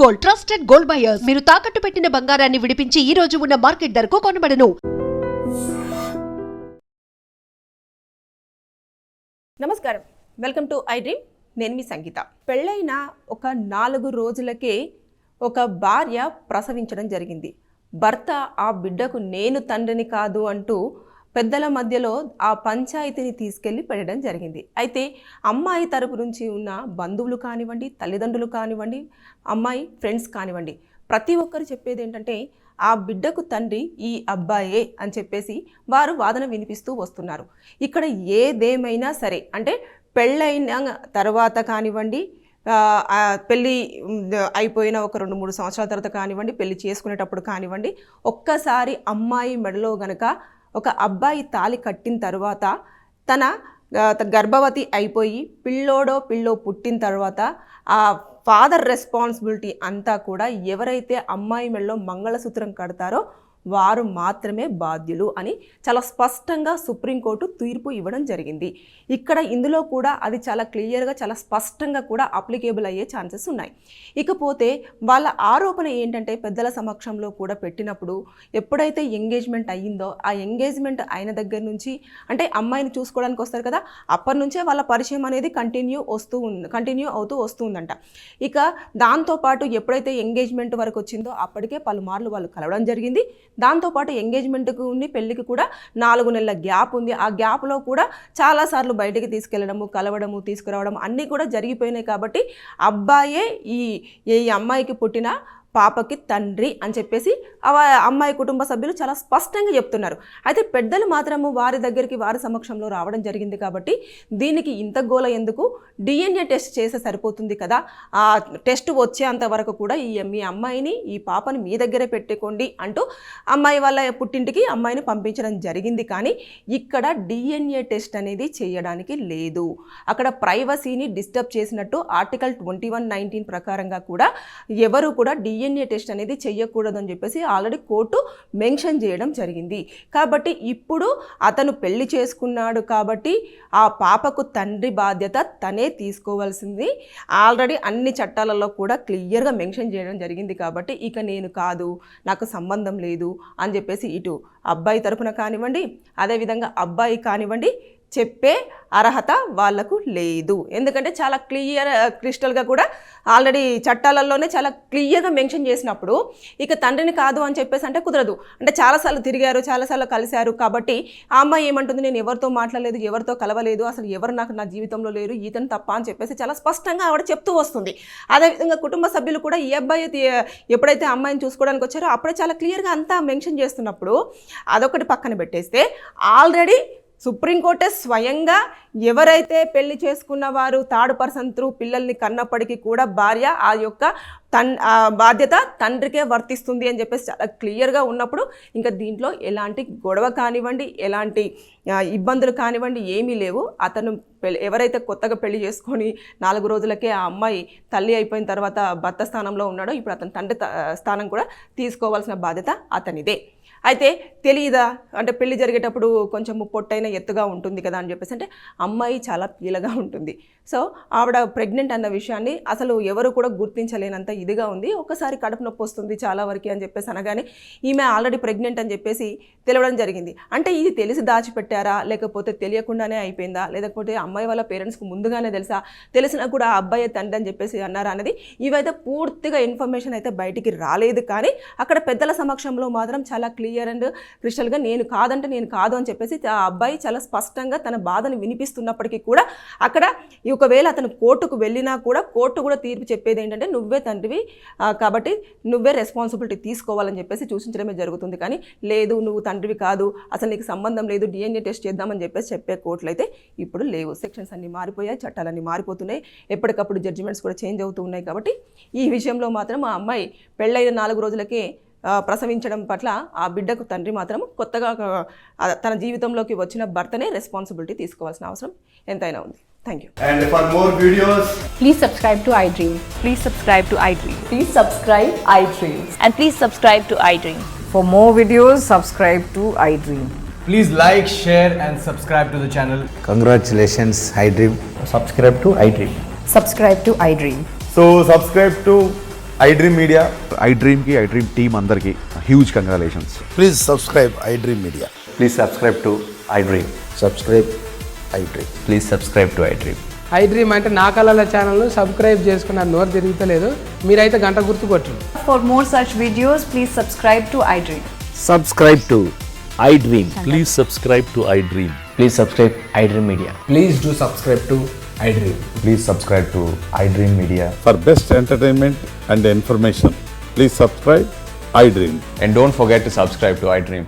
Gold, trusted gold buyers. మీరు తాకట్టు పెట్టిన బంగారాన్ని విడిపించి ఈ రోజు ఉన్న మార్కెట్ ధరకు కొనబడను. నమస్కారం, వెల్కమ్ టు ఐ డ్రీమ్. నేను మీ సంగీత. పెళ్ళైన ఒక 4 రోజులకే ఒక భార్య ప్రసవించడం జరిగింది. భర్త ఆ బిడ్డకు నేను తండ్రిని కాదు అంటూ పెద్దల మధ్యలో ఆ పంచాయతీని తీసుకెళ్ళి పెట్టడం జరిగింది. అయితే అమ్మాయి తరపు నుంచి ఉన్న బంధువులు కానివ్వండి, తల్లిదండ్రులు కానివ్వండి, అమ్మాయి ఫ్రెండ్స్ కానివ్వండి, ప్రతి ఒక్కరు చెప్పేది ఏంటంటే ఆ బిడ్డకు తండ్రి ఈ అబ్బాయే అని చెప్పేసి వారు వాదన వినిపిస్తూ వస్తున్నారు. ఇక్కడ ఏదేమైనా సరే, అంటే పెళ్ళైన తర్వాత కానివ్వండి, పెళ్ళి అయిపోయిన ఒక 2-3 సంవత్సరాల తర్వాత కానివ్వండి, పెళ్ళి చేసుకునేటప్పుడు కానివ్వండి, ఒక్కసారి అమ్మాయి మెడలో గనక ఒక అబ్బాయి తాళి కట్టిన తర్వాత తన గర్భవతి అయిపోయి పిల్లో పుట్టిన తర్వాత ఆ ఫాదర్ రెస్పాన్సిబిలిటీ అంతా కూడా ఎవరైతే అమ్మాయి మెడలో మంగళసూత్రం కడతారో వారు మాత్రమే బాధ్యులు అని చాలా స్పష్టంగా సుప్రీంకోర్టు తీర్పు ఇవ్వడం జరిగింది. ఇక్కడ ఇందులో కూడా అది చాలా క్లియర్గా, చాలా స్పష్టంగా కూడా అప్లికేబుల్ అయ్యే ఛాన్సెస్ ఉన్నాయి. ఇకపోతే వాళ్ళ ఆరోపణ ఏంటంటే పెద్దల సమక్షంలో కూడా పెట్టినప్పుడు ఎప్పుడైతే ఎంగేజ్మెంట్ అయ్యిందో ఆ ఎంగేజ్మెంట్ అయిన దగ్గర నుంచి, అంటే అమ్మాయిని చూసుకోవడానికి వస్తారు కదా, అప్పటి నుంచే వాళ్ళ పరిచయం అనేది కంటిన్యూ అవుతూ వస్తుందంట. ఇక దాంతోపాటు ఎప్పుడైతే ఎంగేజ్మెంట్ వరకు వచ్చిందో అప్పటికే పలుమార్లు వాళ్ళు కలవడం జరిగింది. దాంతోపాటు ఎంగేజ్మెంట్కు పెళ్ళికి కూడా 4 నెలల గ్యాప్ ఉంది. ఆ గ్యాప్లో కూడా చాలాసార్లు బయటికి తీసుకెళ్లడము, కలవడము, తీసుకురావడం అన్నీ కూడా జరిగిపోయినాయి. కాబట్టి అబ్బాయే ఈ అమ్మాయికి పుట్టిన పాపకి తండ్రి అని చెప్పేసి అమ్మాయి కుటుంబ సభ్యులు చాలా స్పష్టంగా చెప్తున్నారు. అయితే పెద్దలు మాత్రము వారి దగ్గరికి వారి సమక్షంలో రావడం జరిగింది. కాబట్టి దీనికి ఇంత గోల ఎందుకు, DNA టెస్ట్ చేస్తే సరిపోతుంది కదా, ఆ టెస్ట్ వచ్చేంత వరకు కూడా మీ అమ్మాయిని, ఈ పాపని మీ దగ్గరే పెట్టుకోండి అంటూ అమ్మాయి వాళ్ళ పుట్టింటికి అమ్మాయిని పంపించడం జరిగింది. కానీ ఇక్కడ DNA టెస్ట్ అనేది చేయడానికి లేదు. అక్కడ ప్రైవసీని డిస్టర్బ్ చేసినట్టు ఆర్టికల్ 2119 ప్రకారంగా కూడా ఎవరు కూడా DNA టెస్ట్ అనేది చెయ్యకూడదు అని చెప్పేసి ఆల్రెడీ కోర్టు మెన్షన్ చేయడం జరిగింది. కాబట్టి ఇప్పుడు అతను పెళ్లి చేసుకున్నాడు కాబట్టి ఆ పాపకు తండ్రి బాధ్యత తనే తీసుకోవాల్సింది. ఆల్రెడీ అన్ని చట్టాలలో కూడా క్లియర్గా మెన్షన్ చేయడం జరిగింది. కాబట్టి ఇక నేను కాదు, నాకు సంబంధం లేదు అని చెప్పేసి ఇటు అబ్బాయి తరపున కానివ్వండి, అదేవిధంగా అబ్బాయి కానివ్వండి చెప్పే అర్హత వాళ్లకు లేదు. ఎందుకంటే చాలా క్రిస్టల్గా కూడా ఆల్రెడీ చట్టాలలోనే చాలా క్లియర్గా మెన్షన్ చేసినప్పుడు ఇక తండ్రిని కాదు అని చెప్పేసి అంటే కుదరదు. అంటే చాలాసార్లు తిరిగారు, చాలాసార్లు కలిశారు. కాబట్టి ఆ అమ్మాయి ఏమంటుంది, నేను ఎవరితో మాట్లాడలేదు, ఎవరితో కలవలేదు, అసలు ఎవరు నాకు నా జీవితంలో లేరు, ఈతను తప్ప అని చెప్పేసి చాలా స్పష్టంగా ఆవిడ చెప్తూ వస్తుంది. అదేవిధంగా కుటుంబ సభ్యులు కూడా ఈ అబ్బాయి ఎప్పుడైతే అమ్మాయిని చూసుకోవడానికి వచ్చారో అప్పుడే చాలా క్లియర్గా అంతా మెన్షన్ చేస్తున్నప్పుడు అదొకటి పక్కన పెట్టేస్తే ఆల్రెడీ సుప్రీంకోర్టే స్వయంగా ఎవరైతే పెళ్లి చేసుకున్న వారు థర్డ్ పర్సన్ త్రూ పిల్లల్ని కన్నప్పటికీ కూడా భార్య ఆ యొక్క బాధ్యత తండ్రికే వర్తిస్తుంది అని చెప్పేసి చాలా క్లియర్గా ఉన్నప్పుడు ఇంకా దీంట్లో ఎలాంటి గొడవ కానివ్వండి, ఎలాంటి ఇబ్బందులు కానివ్వండి ఏమీ లేవు. అతను ఎవరైతే కొత్తగా పెళ్లి చేసుకొని 4 రోజులకే ఆ అమ్మాయి తల్లి అయిపోయిన తర్వాత భర్త స్థానంలో ఉన్నాడో ఇప్పుడు అతని తండ్రి స్థానం కూడా తీసుకోవాల్సిన బాధ్యత అతనిదే. అయితే తెలియదా, అంటే పెళ్లి జరిగేటప్పుడు కొంచెం పొట్టైన ఎత్తుగా ఉంటుంది కదా అని చెప్పేసి, అంటే అమ్మాయి చాలా పీలగా ఉంటుంది. సో ఆవిడ ప్రెగ్నెంట్ అన్న విషయాన్ని అసలు ఎవరు కూడా గుర్తించలేనంత ఇదిగా ఉంది. ఒక్కసారి కడుపు నొప్పి వస్తుంది చాలా వరకు అని చెప్పేసి అనగానే ఈమె ఆల్రెడీ ప్రెగ్నెంట్ అని చెప్పేసి తెలవడం జరిగింది. అంటే ఇది తెలిసి దాచిపెట్టారా, లేకపోతే తెలియకుండానే అయిపోయిందా, లేకపోతే అమ్మాయి వాళ్ళ పేరెంట్స్కి ముందుగానే తెలిసినా కూడా ఆ అబ్బాయి తండ్రి అని చెప్పేసి అన్నారా అనేది ఇవైతే పూర్తిగా ఇన్ఫర్మేషన్ అయితే బయటికి రాలేదు. కానీ అక్కడ పెద్దల సమక్షంలో మాత్రం చాలా క్లియర్ అండ్ క్రిస్టల్గా నేను కాదంటే నేను కాదు అని చెప్పేసి ఆ అబ్బాయి చాలా స్పష్టంగా తన బాధను వినిపిస్తున్నప్పటికీ కూడా అక్కడ ఒకవేళ అతను కోర్టుకు వెళ్ళినా కూడా కోర్టు కూడా తీర్పు చెప్పేది ఏంటంటే నువ్వే తండ్రివి కాబట్టి నువ్వే రెస్పాన్సిబిలిటీ తీసుకోవాలని చెప్పేసి సూచించడమే జరుగుతుంది. కానీ లేదు, నువ్వు తండ్రివి కాదు, అసలు నీకు సంబంధం లేదు, DNA టెస్ట్ చేద్దామని చెప్పేసి చెప్పే కోర్టులు అయితే ఇప్పుడు లేవు. సెక్షన్స్ అన్నీ మారిపోయాయి, చట్టాలన్నీ మారిపోతున్నాయి, ఎప్పటికప్పుడు జడ్జిమెంట్స్ కూడా చేంజ్ అవుతూ ఉన్నాయి. కాబట్టి ఈ విషయంలో మాత్రం ఆ అమ్మాయి పెళ్ళైన 4 రోజులకే ప్రసవించడం పట్ల ఆ బిడ్డకు తండ్రి మాత్రం కొత్తగా తన జీవితంలోకి వచ్చిన భర్తనే రెస్పాన్సిబిలిటీ తీసుకోవాల్సిన అవసరం ఎంతైనా ఉంది. Thank you. And for more videos, please subscribe to iDream. Please subscribe to iDream. Please subscribe iDream. And please subscribe to iDream. For more videos, subscribe to iDream. please like, share and subscribe to the channel. Congratulations, iDream. Subscribe to iDream. Subscribe to iDream. So subscribe to iDream Media. iDream team అందరికి huge congratulations. Please subscribe iDream Media. Please subscribe to iDream. Subscribe iDream. Please subscribe to iDream. iDream అంటే నా కళల ఛానల్ను subscribe చేసుకున్న నోరు తిరుగుతలేదు, మీరైతే గంట గుర్తు కొట్టండి. For more such videos, please subscribe to iDream. Subscribe to iDream. Please subscribe to iDream. Please subscribe iDream Media. Please do subscribe to iDream. Please subscribe to iDream Media. For best entertainment and information, please subscribe iDream. And don't forget to subscribe to iDream.